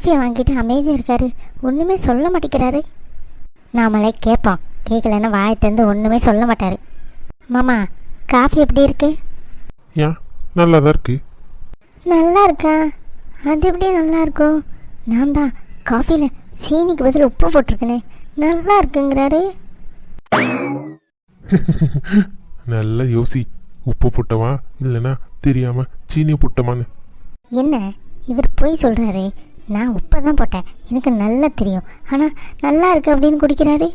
காஃபியை வாங்கிட்டு அமைதியாக இருக்காரு, ஒன்றுமே சொல்ல மாட்டேங்கிறாரு. நாமளே கேட்போம், கேட்கலன்னா வாயை திறந்து ஒன்றுமே சொல்ல மாட்டார். மாமா, காஃபி எப்படி இருக்கு? ஏன், நல்லா தான் இருக்கு. நல்லா இருக்கா? அது எப்படி நல்லா இருக்கும்? நான் தான் காஃபியில் சீனிக்கு பதில் உப்பு போட்டிருக்கேனே, நல்லா இருக்குங்கிறாரு. நல்லா யோசி, உப்பு போட்டவா இல்லைன்னா தெரியாம சீனி போட்டமான்னு. என்ன இவர் போய் சொல்கிறாரு? நான் உப்பை தான் போட்டேன், எனக்கு நல்லா தெரியும், ஆனால் நல்லா இருக்கு அப்படின்னு குடிக்கிறாரு.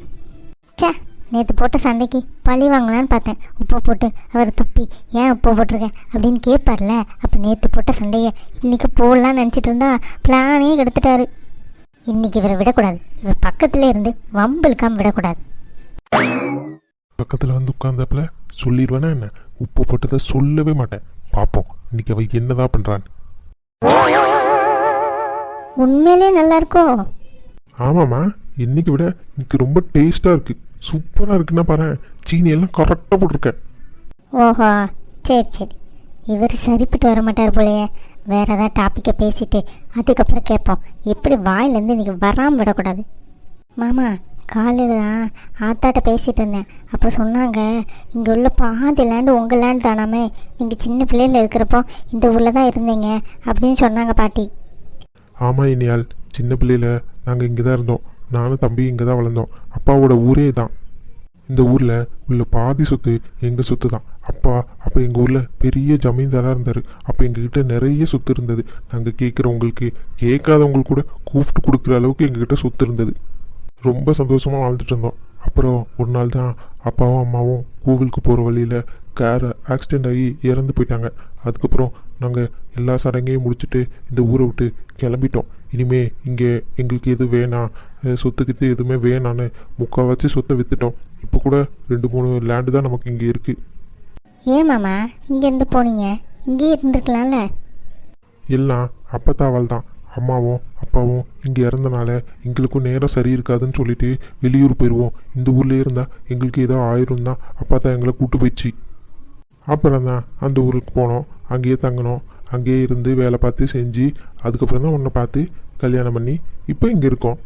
சே, நேற்று போட்ட சண்டைக்கு பழி வாங்கலான்னு பார்த்தேன். உப்பை போட்டு அவர் துப்பி ஏன் உப்பை போட்டிருக்கேன் அப்படின்னு கேட்பார்ல. அப்போ நேற்று போட்ட சண்டையை இன்றைக்கி போடலான்னு நினச்சிட்டு இருந்தா பிளானே கெடுத்துட்டாரு. இன்றைக்கி இவரை விடக்கூடாது, இவர் பக்கத்துலேயே இருந்து வம்பிழுக்காமல் விடக்கூடாது. பக்கத்தில் வந்து உட்கார்ந்தப்பல சொல்லிடுவேனா என்ன? உப்பு போட்டதை சொல்லவே மாட்டேன். பார்ப்போம் இன்னைக்கு அவ என்னதான் பண்றான்னு. உண்மையிலே நல்லா இருக்கோ? ஆமாம்மா, இன்னைக்கு விட இன்னைக்கு ரொம்ப டேஸ்டா இருக்கு, சூப்பரா இருக்குன்னா பாரு. சீனி எல்லாம் கரெக்டாக போட்டிருக்கேன். ஓஹோ, சரி சரி. இவர் சரிப்பட்டு வர மாட்டார் போலையே. வேற ஏதாவது டாப்பிக்கை பேசிட்டு அதுக்கப்புறம் கேட்போம். எப்படி வாயிலேருந்து இன்றைக்கி வராமல் விடக்கூடாது. மாமா, காலையில் தான் ஆத்தாட்ட பேசிகிட்டு இருந்தேன். அப்போ சொன்னாங்க, இங்கே உள்ள பாதி லேண்டு உங்கள் லேண்டு தானாமே, நீங்கள் சின்ன பிள்ளையில் இருக்கிறப்போ இந்த ஊரில் தான் இருந்தீங்க அப்படின்னு சொன்னாங்க பாட்டி. ஆமாம் இனியால், சின்ன பிள்ளையில நாங்கள் இங்கே தான் இருந்தோம். நானும் தம்பி இங்கே தான் வளர்ந்தோம். அப்பாவோட ஊரே தான். இந்த ஊரில் உள்ள பாதி சொத்து எங்கள் சொத்து தான். அப்போ எங்கள் ஊரில் பெரிய ஜமீன்தாராக இருந்தார். அப்போ எங்ககிட்ட நிறைய சொத்து இருந்தது. நாங்கள் கேட்குறவங்களுக்கு, கேட்காதவங்களுக்கு கூட கூப்பிட்டு கொடுக்குற அளவுக்கு எங்ககிட்ட சொத்து இருந்தது. ரொம்ப சந்தோஷமாக வாழ்ந்துட்டு இருந்தோம். அப்புறம் ஒரு நாள் தான் அப்பாவும் அம்மாவும் கோவிலுக்கு போகிற வழியில் கார் ஆக்சிடெண்ட் ஆகி இறந்து போயிட்டாங்க. அதுக்கப்புறம் நாங்கள் எல்லா சடங்கையும் முடிச்சுட்டு இந்த ஊரை விட்டு கிளம்பிட்டோம். இனிமே இங்கே எங்களுக்கு எது வேணாம், சொத்துக்கிட்டு எதுவுமே வேணான்னு முக்கால்வாசி சொத்தை விற்றுட்டோம். இப்போ கூட 2-3 லேண்டு தான் நமக்கு இங்கே இருக்குது. ஏன் மாமா இங்கேருந்து போனீங்க? இங்கேயே இருந்திருக்கலாம்ல. எல்லாம் அப்பத்தாவால் தான். அம்மாவும் அப்பாவும் இங்கே இறந்தனால எங்களுக்கும் நேரம் சரி இருக்காதுன்னு சொல்லிட்டு வெளியூர் போயிடுவோம். இந்த ஊர்லேயே இருந்தால் எங்களுக்கு ஏதோ ஆயிரும் தான் அப்பா தான் எங்களை கூப்பிட்டு போயிடுச்சு. அப்புறம் தான் அந்த ஊருக்கு போனோம், அங்கேயே தங்கினோம், அங்கேயே இருந்து வேலை பார்த்து செஞ்சு அதுக்கப்புறம் தான் உன்னை பார்த்து கல்யாணம் பண்ணி இப்போ இங்கே இருக்கோம்.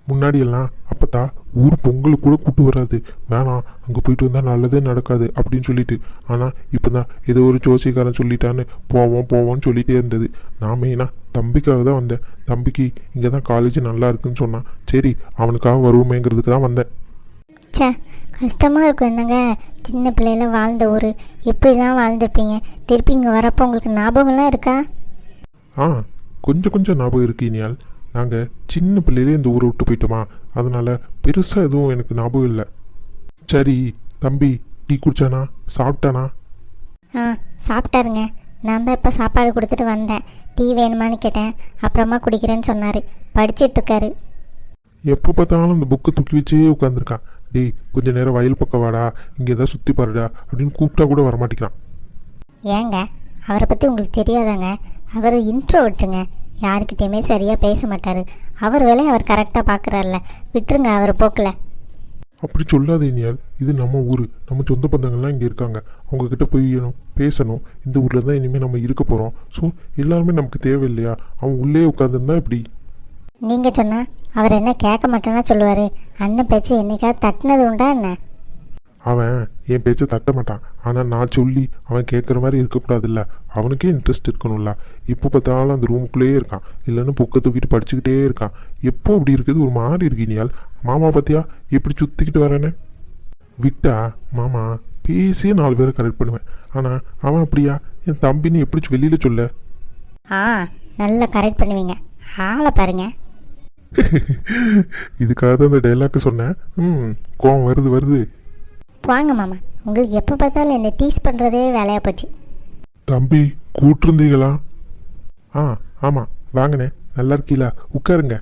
முன்னாடியெல்லாம் அப்பத்தா ஊர் பொங்கலுக்கு கூட கூப்பிட்டு வராது, வேணாம் அங்கே போயிட்டு வந்தால் நல்லதே நடக்காது அப்படின்னு சொல்லிட்டு. ஆனால் இப்போ தான் ஏதோ ஒரு ஜோசியக்காரன் சொல்லிட்டான்னு போவோம்னு சொல்லிகிட்டே இருந்தது. நான் மெயினாக தம்பிக்காக தான் வந்தேன். தம்பிக்கு இங்கே தான் காலேஜ் நல்லா இருக்குன்னு சொன்னான். சரி அவனுக்காக வருவோமேங்கிறதுக்கு தான் வந்தேன். சே, கஷ்டமாக இருக்கும் என்னங்க. சின்ன பிள்ளையில வாழ்ந்த ஊர், எப்படிலாம் வாழ்ந்துருப்பீங்க. திருப்பி இங்கே வரப்போ உங்களுக்கு ஞாபகம்லாம் இருக்கா? கொஞ்சம் ஞாபகம் இருக்கு இனியால். நாங்கள் சின்ன பிள்ளையிலே இந்த ஊரை விட்டு போயிட்டோமா, அதனால் பெருசாக எதுவும் எனக்கு ஞாபகம் இல்லை. சரி தம்பி டீ குடிச்சானா, சாப்பிட்டானா? சாப்பிட்டாருங்க. நான் தான் இப்போ சாப்பாடு கொடுத்துட்டு வந்தேன். டீ வேணுமான்னு கேட்டேன், அப்புறமா குடிக்கிறேன்னு சொன்னார். படிச்சிட்ருக்காரு. எப்போ பார்த்தாலும் அந்த புக்கை தூக்கி வச்சே உட்காந்துருக்கான். டேய் கொஞ்சம் நேரம் வயல் பக்கம் வாடா, இங்கே ஏதாவது சுற்றி பாருடா அப்படின்னு கூப்பிட்டா கூட வரமாட்டேங்கிறான். ஏங்க, அவரை பற்றி உங்களுக்கு தெரியாதாங்க? அவர் இன்ட்ரோ விட்டுருங்க. யாருக்கிட்டேயுமே சரியாக பேச மாட்டார். அவர் வேலையை அவர் கரெக்டாக பார்க்குறாருல, விட்டுருங்க அவர் போக்கில். அப்படி சொல்லாத இனியால், இது நம்ம ஊர், நம்ம சொந்த பந்தங்கள்லாம் இங்கே இருக்காங்க. அவங்கக்கிட்ட போய் பேசணும். இந்த ஊரில் தான் இனிமேல் நம்ம இருக்க போகிறோம். ஸோ எல்லாருமே நமக்கு தேவையில்லையா? அவன் உள்ளே உட்காந்துருந்தா எப்படி? நீங்கள் சொன்னால் அவர் என்ன கேட்க மாட்டேன்னா சொல்லுவார்? அண்ணன் பேச்சு என்னைக்காவது தட்டினது உண்டா என்ன? அவன் என் பேச்சை தட்ட மாட்டான். ஆனால் நான் சொல்லி அவன் கேட்குற மாதிரி இருக்கக்கூடாதுல்ல. அவனுக்கே இன்ட்ரெஸ்ட் இருக்கணும்ல. இப்போ பார்த்தாலும் அந்த ரூமுக்குள்ளேயே இருக்கான், இல்லைன்னு புக்கை தூக்கிட்டு படிச்சுக்கிட்டே இருக்கான். எப்போ அப்படி இருக்குது, ஒரு மாதிரி இருக்கு இனியால். மாமா பார்த்தியா எப்படி சுற்றிக்கிட்டு வரேன்னு? விட்டா மாமா பேசியே 4 பேரை கரெக்ட் பண்ணுவேன். ஆனால் அவன் அப்படியா? என் தம்பின்னு எப்படி வெளியில் சொல்ல? நல்லா கரெக்ட் பண்ணுவீங்க, ஆளை பாருங்க. இதுக்காக தான் அந்த டைலாக்கு சொன்னேன். கோவம் வருது. வாங்க மாமா, உங்களுக்கு எப்போ பார்த்தாலும் என்னை டீஸ் பண்ணுறதே வேலையாக போச்சு. தம்பி கூட்டிருந்தீங்களா? ஆமாம் வாங்கண்ணே, நல்லா இருக்கீங்களா? உட்காருங்க.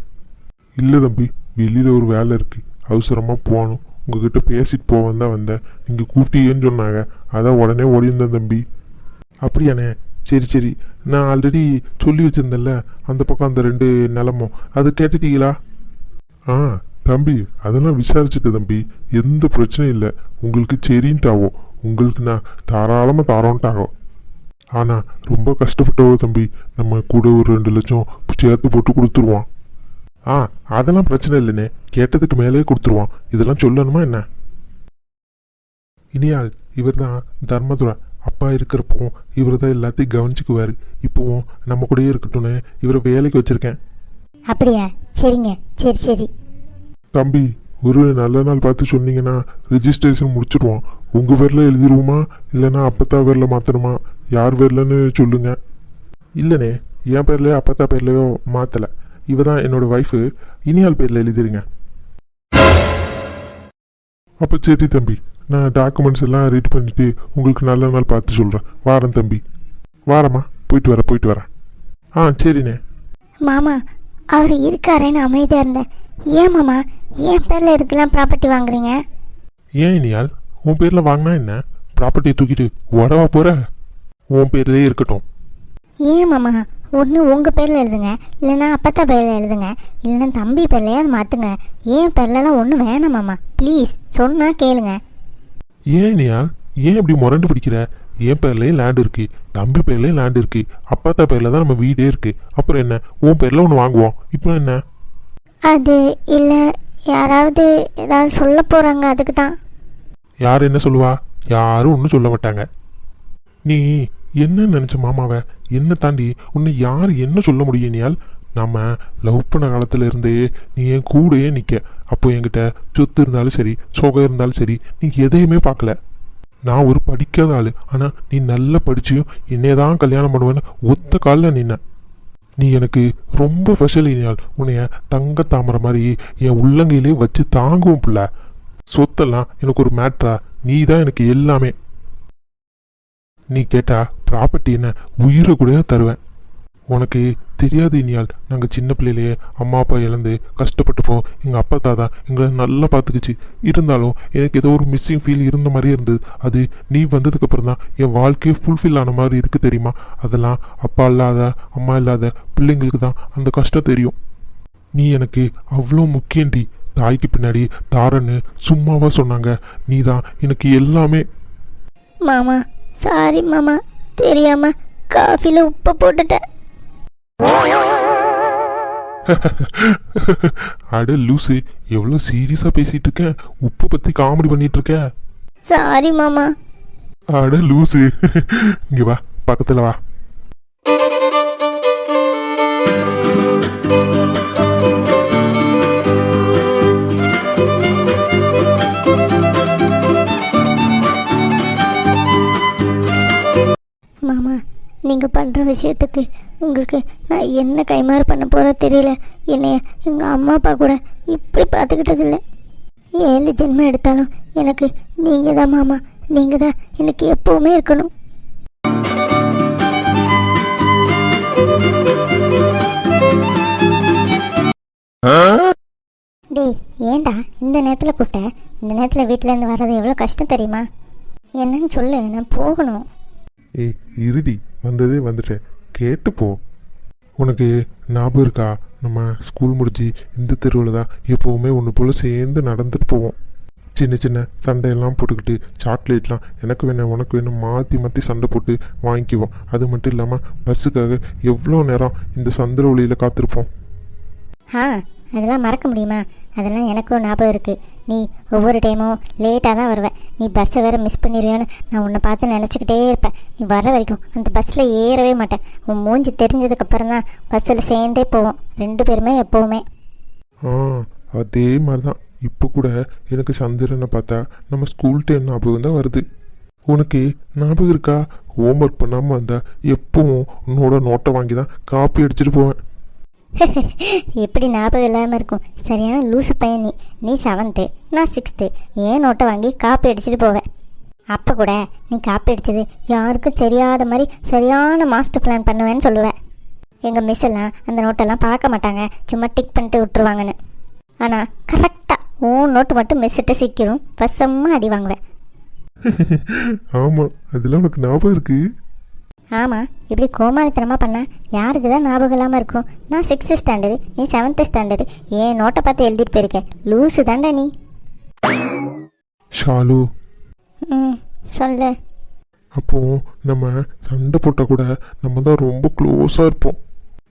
இல்லை தம்பி, வெளியில் ஒரு வேலை இருக்குது, அவசரமாக போகணும். உங்ககிட்ட பேசிட்டு போவேன் தான் வந்தேன். நீங்கள் கூப்பிட்டீங்கன்னு சொன்னாங்க, அதான் உடனே ஓடிந்தேன் தம்பி. அப்படியாண்ணே, சரி. நான் ஆல்ரெடி சொல்லி வச்சுருந்தேன்ல அந்த பக்கம் அந்த 2 நிலமும், அது கேட்டுட்டீங்களா? தம்பி அதெல்லாம் விசாரிச்சுட்டு தம்பி, எந்த பிரச்சனையும் இல்லை. உங்களுக்கு சரின்ட்டாகும், உங்களுக்கு நான் தாராளமாக தாரோன்ட்டாகும். ஆனால் ரொம்ப கஷ்டப்பட்டவோ தம்பி. நம்ம கூட ஒரு 2 லட்சம் சேர்த்து போட்டு கொடுத்துருவான். ஆ, அதெல்லாம் பிரச்சனை இல்லைண்ணே, கேட்டதுக்கு மேலே கொடுத்துருவான். இதெல்லாம் சொல்லணுமா என்ன? இனியால் இவர் தான் தர்மதுரை. அப்பா இருக்கிறப்போ இவர் தான் எல்லாத்தையும் கவனிச்சுக்குவார். இப்போவும் நம்ம கூடயே இருக்கட்டும்னு இவரை வேலைக்கு வச்சுருக்கேன். அப்படியா? சரிங்க, சரி சரி. தம்பி, ஒரு நல்ல நாள் பார்த்து சொன்னீங்கன்னா ரெஜிஸ்ட்ரேஷன் முடிச்சிடுவோம். உங்கள் பேரில் எழுதிடுவோமா இல்லைன்னா அப்பத்தா பேரில் மாற்றணுமா? யார் பேர்லன்னு சொல்லுங்க. இல்லைண்ணே, என் பேர்லையோ அப்பத்தா பேர்லையோ மாற்றலை. இவ தான் என்னோட ஒய்ஃபு. இனியால் பேரில் எழுதிருங்க. அப்போ சரி தம்பி, நான் டாக்குமெண்ட்ஸ் எல்லாம் ரெடி பண்ணிட்டு உங்களுக்கு நல்ல நாள் பார்த்து சொல்கிறேன். வாரேன் தம்பி. வாரம்மா, போயிட்டு வரேன். ஆ சரிண்ணே. மாமா, அவர் இருக்காரேன்னு அமைதியாக இருந்தேன். ஏன் மாமா என் பேரில் இருக்கலாம் ப்ராப்பர்ட்டி வாங்குறீங்க? ஏன் இனியால், உன் பேரில் வாங்கினா என்ன? ப்ராப்பர்ட்டியை தூக்கிட்டு உடவா போகிற? உன் பேர்லேயே இருக்கட்டும். ஏன் மாமா, ஒன்று உங்கள் பேரில் எழுதுங்க, இல்லைன்னா அப்பத்தா பேரில் எழுதுங்க, இல்லைன்னா தம்பி பேர்லையே அது மாற்றுங்க. ஏன் பேர்லலாம் ஒன்றும் வேணாம் மாமா, ப்ளீஸ் சொன்னால் கேளுங்க. ஏன் இனியால், ஏன் இப்படி முரண்டு பிடிக்கிற? என் பேர்லேயே லேண்ட் இருக்கு, தம்பி பேர்லேயே லேண்ட் இருக்கு, அப்பத்தா பேரில் தான் நம்ம வீடே இருக்கு. அப்புறம் என்ன, உன் பேரில் ஒன்று வாங்குவோம். இப்போ என்ன? அது இல்லை, யாராவது ஏதாவது சொல்ல போகிறாங்க, அதுக்கு தான். யார் என்ன சொல்லுவா? யாரும் ஒன்றும் சொல்ல மாட்டாங்க. நீ என்ன நினச்ச மாமாவை? என்ன தாண்டி உன்னை யார் என்ன சொல்ல முடியும் இனியால்? நம்ம லவ் பண்ண காலத்துல இருந்தே நீ என் கூடயே நிற்க. அப்போ என்கிட்ட சொத்து இருந்தாலும் சரி, சோகம் இருந்தாலும் சரி, நீ எதையுமே பார்க்கல. நான் ஒரு படிக்காத ஆள், ஆனால் நீ நல்லா படிச்சியும் என்னைய தான் கல்யாணம் பண்ணுவேன்னு ஒத்த காலில் நின்ன. நீ எனக்கு ரொம்ப ஸ்பெஷல் இனியால். உன்னைய தங்க தாமரை மாதிரி என் உள்ளங்கையிலே வச்சு தாங்குவோம் பிள்ளை. சொத்தெல்லாம் எனக்கு ஒரு மேட்ரா? நீ தான் எனக்கு எல்லாமே. நீ கேட்டா ப்ராப்பர்ட்டி என்ன உயிரை கூட தருவேன். உனக்கு தெரியாது இனியால், நாங்கள் சின்ன பிள்ளையிலேயே அம்மா அப்பா இழந்து கஷ்டப்பட்டுப்போம். எங்கள் அப்பா தாத்தா எங்களை நல்லா பார்த்துக்குச்சு. இருந்தாலும் எனக்கு ஏதோ ஒரு மிஸ்ஸிங் ஃபீல் இருந்த மாதிரியே இருந்தது. அது நீ வந்ததுக்கப்புறம் தான் என் வாழ்க்கையே ஃபுல்ஃபில் ஆன மாதிரி இருக்குது தெரியுமா? அதெல்லாம் அப்பா இல்லாத அம்மா இல்லாத பிள்ளைங்களுக்கு தான் அந்த கஷ்டம் தெரியும். நீ எனக்கு அவ்வளோ முக்கியண்டி. தாய்க்கு பின்னாடி தாரன்னு சும்மாவா சொன்னாங்க? நீ தான் எனக்கு எல்லாமே. மாமா சாரி மாமா, தெரியாமல் காஃபியில் உப்பை போட்டுட்டேன். அட லூசு, எவ்வளோ சீரியஸாக பேசிட்டு இருக்க? உப்பை பற்றி காமெடி பண்ணிட்டு இருக்க? சாரி மாமா. அட லூசு, இங்கே வா, பக்கத்தில் வா. மாமா, நீங்கள் பண்ணுற விஷயத்துக்கு உங்களுக்கு நான் என்ன கைமாறு பண்ண போகிறோ தெரியல. என்னைய எங்கள் அம்மா அப்பா கூட இப்படி பார்த்துக்கிட்டதில்ல. 7 ஜென்மம் எடுத்தாலும் எனக்கு நீங்கள் தான் மாமா, நீங்கள் தான் எனக்கு எப்போவுமே இருக்கணும். டேய், ஏண்டா இந்த நேரத்தில் கூப்பிட்டேன்? இந்த நேரத்தில் வீட்டிலேருந்து வர்றது எவ்வளோ கஷ்டம் தெரியுமா? என்னன்னு சொல்லு, நான் போகணும். ஏய் இருடி, வந்ததே வந்துட்டேன், கேட்டு போ. உனக்கு ஞாபகம் இருக்கா? நம்ம ஸ்கூல் முடிஞ்சு இந்த தெருவில் தான் எப்போவுமே ஒன்று போல் சேர்ந்து நடந்துட்டு போவோம். சின்ன சின்ன சண்டையெல்லாம் போட்டுக்கிட்டு சாக்லேட்லாம் எனக்கு வேணும் உனக்கு வேணும் மாற்றி மாற்றி சண்டை போட்டு வாங்கிக்குவோம். அது மட்டும் இல்லாமல் பஸ்ஸுக்காக எவ்வளோ நேரம் இந்த சந்திர ஒளியில் காத்திருப்போம். ஆ, அதெல்லாம் மறக்க முடியுமா? அதெல்லாம் எனக்கும் ஞாபகம் இருக்குது. நீ ஒவ்வொரு டைமும் லேட்டாக தான் வருவேன். நீ பஸ்ஸை வேறு மிஸ் பண்ணிடுவியோன்னு நான் உன்னை பார்த்து நினச்சிக்கிட்டே இருப்பேன். நீ வர வரைக்கும் அந்த பஸ்ஸில் ஏறவே மாட்டேன். உன் மூஞ்சி தெரிஞ்சதுக்கப்புறம் தான் பஸ்ஸில் சேர்ந்தே போவோம் 2 பேருமே எப்போவுமே. ஆ, அதே மாதிரி தான் இப்போ கூட எனக்கு சந்திரனை பார்த்தா நம்ம ஸ்கூல் டைம் ஞாபகம் தான் வருது. உனக்கு ஞாபகம் இருக்கா? ஹோம்ஒர்க் பண்ணாமல் வந்தால் எப்பவும் உன்னோட நோட்டை வாங்கி தான் காப்பி அடிச்சுட்டு போவேன். எப்படி ஞாபகம் இல்லாமல் இருக்கும்? சரியான லூசு பையன் நீ. நீ 7th, நான் 6th. ஏன் நோட்டை வாங்கி காப்பி அடிச்சுட்டு போவேன். அப்போ கூட நீ காப்பி அடித்தது யாருக்கும் தெரியாத மாதிரி சரியான மாஸ்டர் பிளான் பண்ணுவேன்னு சொல்லுவேன். எங்கள் மிஸ் எல்லாம் அந்த நோட்டெல்லாம் பார்க்க மாட்டாங்க, சும்மா டிக் பண்ணிட்டு விட்டுருவாங்கன்னு. ஆனால் கரெக்டாக உன் நோட்டு மட்டும் மிஸ்ஸிட்டு சீக்கிரம் வசமாக அடி வாங்குவேன். ஆமாம், அதெல்லாம் உனக்கு ஞாபகம் இருக்கு. ஆமாம், இப்படி கோமாளித்தனமாக பண்ணால் யாருக்கு தான் ஞாபகம் இல்லாமல் இருக்கும்? நான் 6th ஸ்டாண்டர்டு, நீ 7th ஸ்டாண்டர்டு. ஏன் நோட்டை பார்த்து எழுதிட்டு போயிருக்கேன். லூஸு தாண்டா நீ. ஷாலு, சொல்லு. அப்போ நம்ம சண்டை போட்டால் கூட நம்ம தான் ரொம்ப க்ளோஸாக இருப்போம்.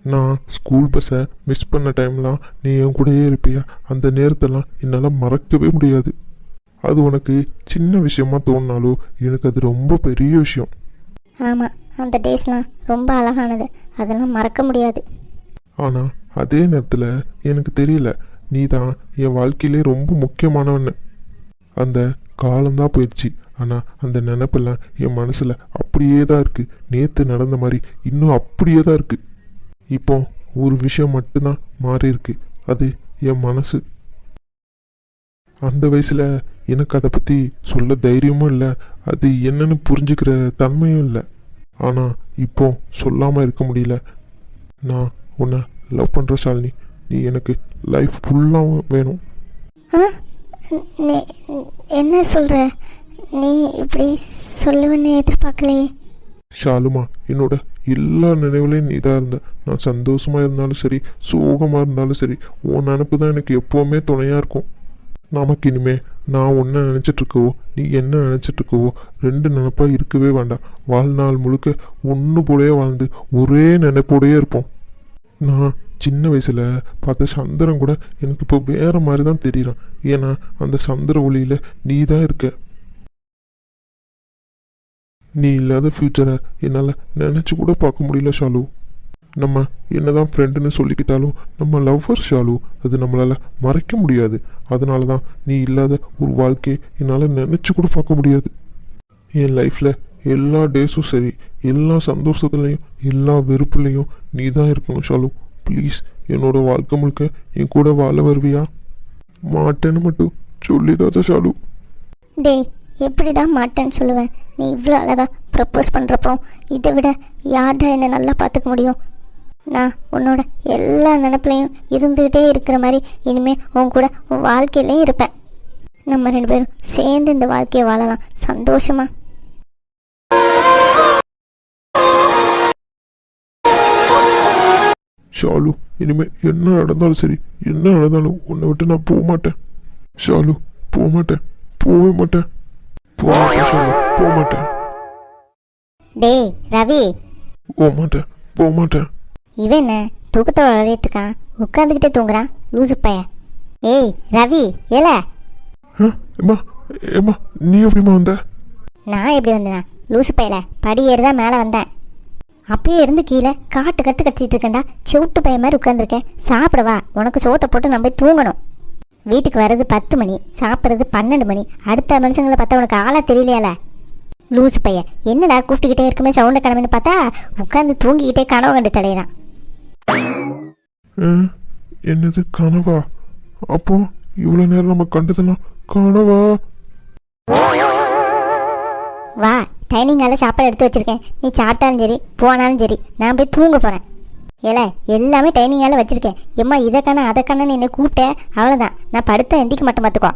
நான் ஸ்கூல் பஸ்ஸை மிஸ் பண்ண டைம்லாம் நீ என் கூடயே இருப்பியா? அந்த நேரத்தெல்லாம் என்னால் மறக்கவே முடியாது. அது உனக்கு சின்ன விஷயமா தோணினாலும் எனக்கு அது ரொம்ப பெரிய விஷயம். ஆமாம், அந்த டேஸ்லாம் ரொம்ப அழகானது, அதெல்லாம் மறக்க முடியாது. ஆனால் அதே நேரத்தில் எனக்கு தெரியல, நீ தான் என் வாழ்க்கையிலே ரொம்ப முக்கியமானவன்னு. அந்த காலம்தான் போயிடுச்சு, ஆனால் அந்த நினப்பெல்லாம் என் மனசில் அப்படியே தான் இருக்குது. நேற்று நடந்த மாதிரி இன்னும் அப்படியே தான் இருக்குது. இப்போ ஒரு விஷயம் மட்டும்தான் மாறி இருக்கு, அது என் மனசு. அந்த வயசில் எனக்கு அதை பற்றி சொல்ல தைரியமும் இல்லை, அது என்னன்னு புரிஞ்சுக்கிற தன்மையும் இல்லை. ஆனால் இப்போ சொல்லாமல் இருக்க முடியல. நான் உன்னை லவ் பண்ணுற ஷாலினி, நீ எனக்கு லைஃப் ஃபுல்லாக வேணும். ஆ, நீ என்ன சொல்கிற? நீ இப்படி சொல்லுவேன்னு எதிர்பார்க்கலையே. ஷாலுமா, என்னோட எல்லா நினைவுலையும் நீ தான் இருந்த. நான் சந்தோஷமாக இருந்தாலும் சரி, சோகமாக இருந்தாலும் சரி, உன் நினப்பு தான் எனக்கு எப்போவுமே துணையாக இருக்கும். நமக்கு இனிமே நான் ஒன்றை நினச்சிட்ருக்கவோ நீ என்ன நினச்சிட்ருக்கவோ ரெண்டு நினப்பாக இருக்கவே வேண்டாம். வாழ்நாள் முழுக்க ஒன்று போலயே வாழ்ந்து ஒரே நினைப்போடையே இருப்போம். நான் சின்ன வயசில் பார்த்த சந்திரன் கூட எனக்கு இப்போ வேறு மாதிரி தான் தெரியறான். ஏன்னா அந்த சந்திர ஒளியில் நீ தான் இருக்க. நீ இல்லாத ஃப்யூச்சரை என்னால் நினச்சி கூட பார்க்க முடியல ஷாலு. நம்ம என்னதான் ஃப்ரெண்டுன்னு சொல்லிக்கிட்டாலும் நம்ம லவ்வர் ஷாலு, அது நம்மளால் மறைக்க முடியாது. அதனால தான் நீ இல்லாத ஒரு வாழ்க்கையை என்னால் நினச்சி கூட பார்க்க முடியாது. என் லைஃப்பில் எல்லா டேஸும் சரி, எல்லா சந்தோஷத்துலேயும் எல்லா வெறுப்புலேயும் நீ தான் இருக்கணும் ஷாலு. ப்ளீஸ் என்னோட வாழ்க்கை முழுக்க என் கூட வாழ வருவியா? மாட்டேன்னு மட்டும் சொல்லிடாத ஷாலு. டேய், எப்படிடா மாட்டேன்னு சொல்லுவேன்? நீ இவ்வளோ அழகாக ப்ரப்போஸ் பண்ணுறப்போ இதை விட யார்டா என்னை நல்லா பார்த்துக்க முடியும்? நான் உன்னோட எல்லா நினப்புலையும் இருந்துக்கிட்டே இருக்கிற மாதிரி இனிமேல் உன் கூட உன் வாழ்க்கையிலையும் இருப்பேன். நம்ம ரெண்டு பேரும் சேர்ந்து இந்த வாழ்க்கையை வாழலாம் சந்தோஷமா. ஷாலு, இனிமே என்ன நடந்தாலும் சரி, என்ன நடந்தாலும் உன்னை விட்டு நான் போக மாட்டேன் ஷாலு. போக மாட்டேன், போகவே மாட்டேன், போக மாட்டேன் ஷாலு, போக மாட்டேன். டேய் ரவி, போக மாட்டேன், போக மாட்டேன். இவன் என்ன தூக்கத்தோட விளையாடிட்டு இருக்கான்? உட்காந்துக்கிட்டே தூங்குறான் லூசு பையன். ஏய் ரவி, ஏல. ஏம்மா, ஏம்மா நீ எப்படிம்மா வந்த? நான் எப்படி வந்தேன் லூசு பையல? படி ஏறிதான் மேலே வந்தேன். அப்பயே இருந்து கீழே காட்டு கத்திட்டு இருக்கேன்டா. செவிட்டு பையன் மாதிரி உட்காந்துருக்கேன். சாப்பிடவா? உனக்கு சோத்தை போட்டு நம்ம போய் தூங்கணும். வீட்டுக்கு வர்றது 10 மணி, சாப்பிட்றது 12 மணி. அடுத்த மனுஷங்களை பார்த்தா உனக்கு ஆளா தெரியலையால லூசு பையன். என்னடா கூப்பிட்டுக்கிட்டே இருக்குமே சவுண்டை கிளம்பின்னு பார்த்தா உட்காந்து தூங்கிக்கிட்டே கனவு கண்டு தலையிறான். என்னது கனவா? அப்போ இவ்வளோ நேரம் நம்ம கண்டதெல்லாம் கனவா? வா, டைனிங் ஹாலில் சாப்பாடு எடுத்து வச்சிருக்கேன். நீ சாப்பிட்டாலும் சரி போனாலும் சரி நான் போய் தூங்க போகிறேன். ஏல, எல்லாமே டைனிங் ஹாலில் வச்சிருக்கேன். எம்மா இதை காண அதை காணன்னு என்னை கூப்பிட்டேன், அவ்வளோதான். நான் படுத்த எந்திக்க மட்டும் பார்த்துக்கோ.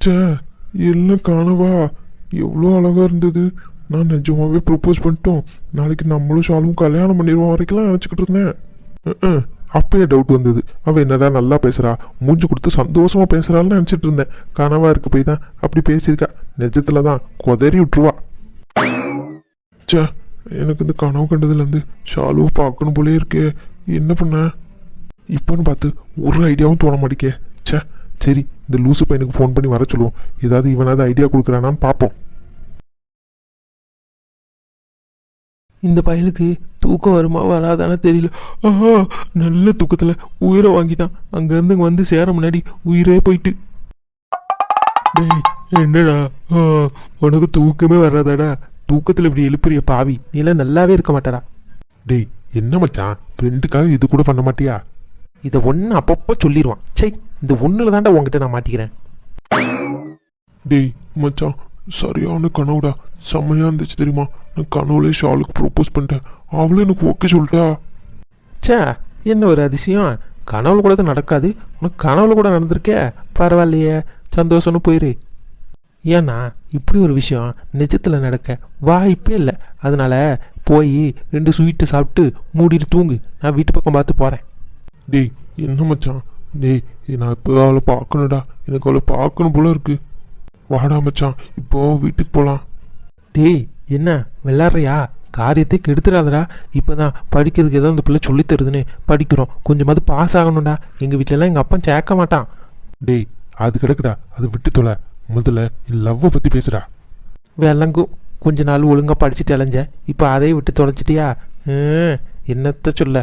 சே, எல்லாம் கனவா? எவ்வளோ அழகா இருந்தது. நான் நிஜமாவே ப்ரப்போஸ் பண்ணிட்டோம். நாளைக்கு நம்மளும் ஷாலும் கல்யாணம் பண்ணிடுவோம் வரைக்கும்லாம் நினச்சிக்கிட்டு இருந்தேன். அப்பயே டவுட் வந்தது. அவள் என்னடா நல்லா பேசுகிறா, மூஞ்சி கொடுத்து சந்தோஷமாக பேசுகிறாள்னு நினச்சிட்டு இருந்தேன். கனவா இருக்க போய் தான் அப்படி பேசியிருக்கா. நிஜத்தில் தான் கொதறி விட்டுருவா. சே, எனக்கு இந்த கனவு கண்டதுலேருந்து ஷாலுவை பார்க்கணும் போலே இருக்கே. என்ன பண்ண இப்போன்னு பார்த்து ஒரு ஐடியாவும் தோண மாட்டேக்கே. சே, சரி இந்த லூசு பையனுக்கு ஃபோன் பண்ணி வர சொல்லுவோம். ஏதாவது இவனாவது ஐடியா கொடுக்குறானான்னு பார்ப்போம். இந்த பயலுக்கு தூக்கம் வருமா வராதானே தெரியல. ஆஹா, நல்ல தூக்கத்தில் உயிரை வாங்கிட்டான். அங்கேருந்து வந்து சேர முன்னாடி உயிரே போயிட்டு. டேய் என்னடா, உனக்கு தூக்கமே வராதாடா? தூக்கத்தில் இப்படி எழுப்புறிய பாவி, நீலாம் நல்லாவே இருக்க மாட்டாடா. டேய் என்ன மச்சான், ஃப்ரெண்டுக்காக இது கூட பண்ண மாட்டியா? இதை ஒன்று அப்பப்போ சொல்லிடுவான். சை, இந்த ஒன்றில் தாண்டா உங்ககிட்ட நான் மாட்டிக்கிறேன். டேய் மச்சான், சரியான கனவுடா. செம்மையாக இருந்துச்சு தெரியுமா? நான் கனவுலே ஷாலுக்கு ப்ரப்போஸ் பண்ணிட்டேன். அவளும் எனக்கு ஓகே சொல்லிட்டா. சே, என்ன ஒரு அதிசயம். கனவுல கூட தான் நடக்காது, உனக்கு கனவுல கூட நடந்திருக்கே. பரவாயில்லையே, சந்தோஷம்னு போயிரு. ஏன்னா இப்படி ஒரு விஷயம் நிஜத்தில் நடக்க வாய்ப்பே இல்லை. அதனால போய் 2 ஸ்வீட்டு சாப்பிட்டு மூடிட்டு தூங்கு. நான் வீட்டு பக்கம் பார்த்து போகிறேன். டேய் என்ன மச்சான், டேய் நான் இப்போ அவளை பார்க்கணுடா. எனக்கு அவளை பார்க்கணும் போல இருக்கு. வாடா மச்சான், இப்போ வீட்டுக்கு போகலாம். டேய் என்ன விளாட்றியா? காரியத்தை கெடுத்துடாதடா. இப்போ தான் படிக்கிறதுக்கு ஏதோ அந்த பிள்ளை சொல்லித் தருதுன்னு படிக்கிறோம், கொஞ்சமாவது பாஸ் ஆகணும்டா. எங்கள் வீட்டிலலாம் எங்கள் அப்பா சேர்க்க மாட்டான். டேய் அது கிடக்குடா, அதை விட்டு தொலை. முதல்ல என் லவ்வை பற்றி பேசுடா. விளங்கும், கொஞ்ச நாள் ஒழுங்காக படிச்சுட்டு அலைஞ்ச, இப்போ அதையே விட்டு தொலைச்சிட்டியா? என்னத்த சொல்ல.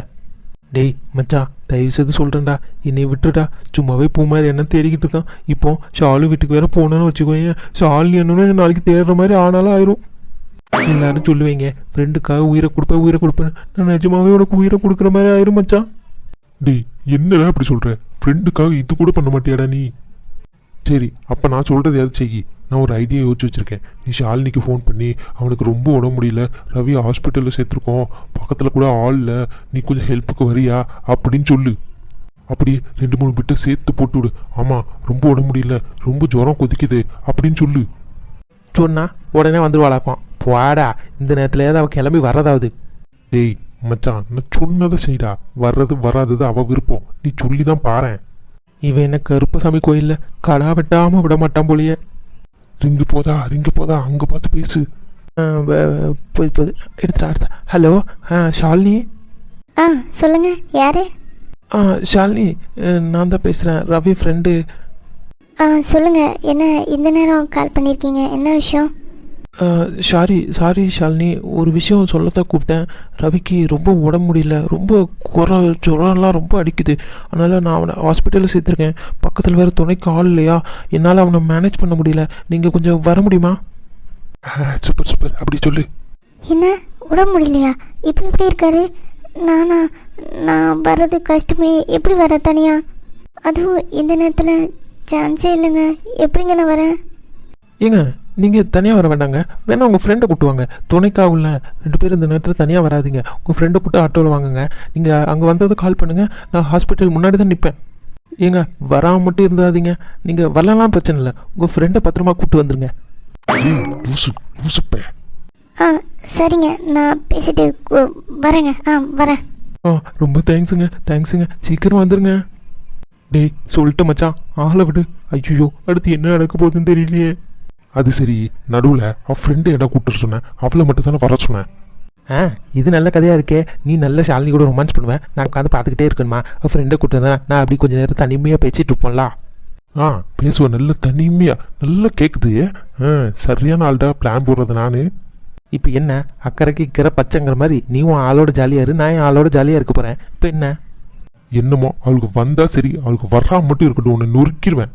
டேய் மச்சான், தயவு செய்து சொல்கிறேன்டா, என்னை விட்டுடா. சும்மாவே பூ மாதிரி என்ன தேடிக்கிட்டு இருக்கான். இப்போ ஷாலு வீட்டுக்கு வேற போனேன்னு வச்சுக்கோங்க, ஷாலினி என்னன்னு நாளைக்கு தேடுற மாதிரி ஆனாலும் ஆயிரும். எல்லாரும் சொல்லுவீங்க ஃப்ரெண்டுக்காக உயிரை கொடுப்பேன். நான் நிஜமாவே உனக்கு உயிரை கொடுக்குற மாதிரி ஆயிரும் மச்சான். டேய் என்னடா இப்படி சொல்கிற? ஃப்ரெண்டுக்காக இது கூட பண்ண மாட்டியாடா நீ? சரி அப்போ நான் சொல்கிறது எதாவது செய்யி. நான் ஒரு ஐடியா யோசிச்சு வச்சுருக்கேன். நீ ஷாலினிக்கு ஃபோன் பண்ணி அவனுக்கு ரொம்ப உடம்பு முடியல, ரவி ஹாஸ்பிட்டலில் சேர்த்துருக்கோம், பக்கத்தில் கூட ஆள் இல்லை, நீ கொஞ்சம் ஹெல்ப்புக்கு வரியா அப்படின்னு சொல்லு. அப்படியே 2-3 பிட்டை சேர்த்து போட்டு விடு. ஆமாம் ரொம்ப உடம்பு முடியல, ரொம்ப ஜுரம் கொதிக்குது அப்படின்னு சொல்லு. சொன்னா உடனே வந்துடுவாளாக்கும். போடா, இந்த நேரத்தில் ஏதாவது அவள் கிளம்பி வர்றதாவது. டேய் மச்சான், நான் சொன்னதை செய்டா. வராதது அவள் விருப்பம், நீ சொல்லி தான் பாரேன். இவன் என்ன கருப்பசாமி கோயிலில் கடா வெட்டாமல் விட மாட்டான் போலியே. ரிங்கு போதா அங்கே பார்த்து பேசு. போய் எடுத்துட்டா. ஹலோ, ஷாலினி. சொல்லுங்கள், யார்? ஷாலினி, நான் தான் பேசுகிறேன், ரவி ஃப்ரெண்டு. சொல்லுங்கள், என்ன இந்த நேரம் கால் பண்ணியிருக்கீங்க, என்ன விஷயம்? சாரி ஷாலினி, ஒரு விஷயம் சொல்லத்தான் கூப்பிட்டேன். ரவிக்கு ரொம்ப உடம்பு முடியல, ரொம்ப ஜுரம்லாம் ரொம்ப அடிக்குது. அதனால் நான் அவனை ஹாஸ்பிட்டலில் சேர்த்துருக்கேன். பக்கத்தில் வேறு துணைக்கு ஆள் இல்லையா, என்னால் அவனை மேனேஜ் பண்ண முடியல. நீங்கள் கொஞ்சம் வர முடியுமா? சூப்பர் அப்படி சொல்லு. என்ன உடம்பு முடியலையா? இப்போ எப்படி இருக்காரு? நான் வர்றது கஷ்டமே. எப்படி வர தனியா? அதுவும் இந்த நேரத்தில் சான்ஸே இல்லைங்க. எப்படிங்க நான் வரேன்? ஏங்க நீங்கள் தனியாக வர வேண்டாங்க, வேணா உங்கள் ஃப்ரெண்டை கூட்டுவாங்க. துணைக்காக உள்ள 2 பேர் இந்த நேரத்தில் தனியாக வராதிங்க. உங்கள் ஃப்ரெண்டை கூட்டு ஆட்டோவில் வாங்குங்க. நீங்கள் அங்கே வந்தது கால் பண்ணுங்கள், நான் ஹாஸ்பிட்டல் முன்னாடி தான் நிற்பேன். ஏங்க வராமல் மட்டும் இருந்தாதீங்க, நீங்கள் வரலாம் பிரச்சனை இல்லை, உங்கள் ஃப்ரெண்டை பத்திரமா கூப்பிட்டு வந்துருங்க. சரிங்க, நான் பேசிட்டு வரேங்க. வரேன். ரொம்ப தேங்க்ஸுங்க, சீக்கிரம் வந்துருங்க. டேய் சொல்லிட்டு மச்சான், ஆளை விடு. ஐயோ, அடுத்து என்ன நடக்க போகுதுன்னு தெரியலையே. அது சரி, நடுவில் அவள் ஃப்ரெண்டு இடம் கூப்பிட்டு சொன்னேன், அவளை மட்டும் தானே வர சொன்னேன். இது நல்ல கதையாக இருக்கே. நீ நல்ல ஷாலினி கூட ரொமான்ஸ் பண்ணுவேன், நான் உட்காந்து பார்த்துக்கிட்டே இருக்கணுமா? ஃப்ரெண்டை கூப்பிட்டு தான் நான் அப்படி கொஞ்சம் நேரம் தனிமையாக பேசிட்டு இருப்போம்ல. பேசுவேன், நல்ல தனிமையாக நல்லா கேட்குது. சரியான ஆள்டா பிளான் போடுறது நான். இப்போ என்ன, அக்கறைக்கு இக்கரை பச்சைங்கிற மாதிரி நீயும் ஆளோட ஜாலியாக இரு, நான் என் ஆளோட ஜாலியாக இருக்க போகிறேன். இப்போ என்ன? என்னமோ அவளுக்கு வந்தால் சரி, அவளுக்கு வர்றா மட்டும் இருக்கட்டும், உன்னை நொறுக்கிடுவேன்.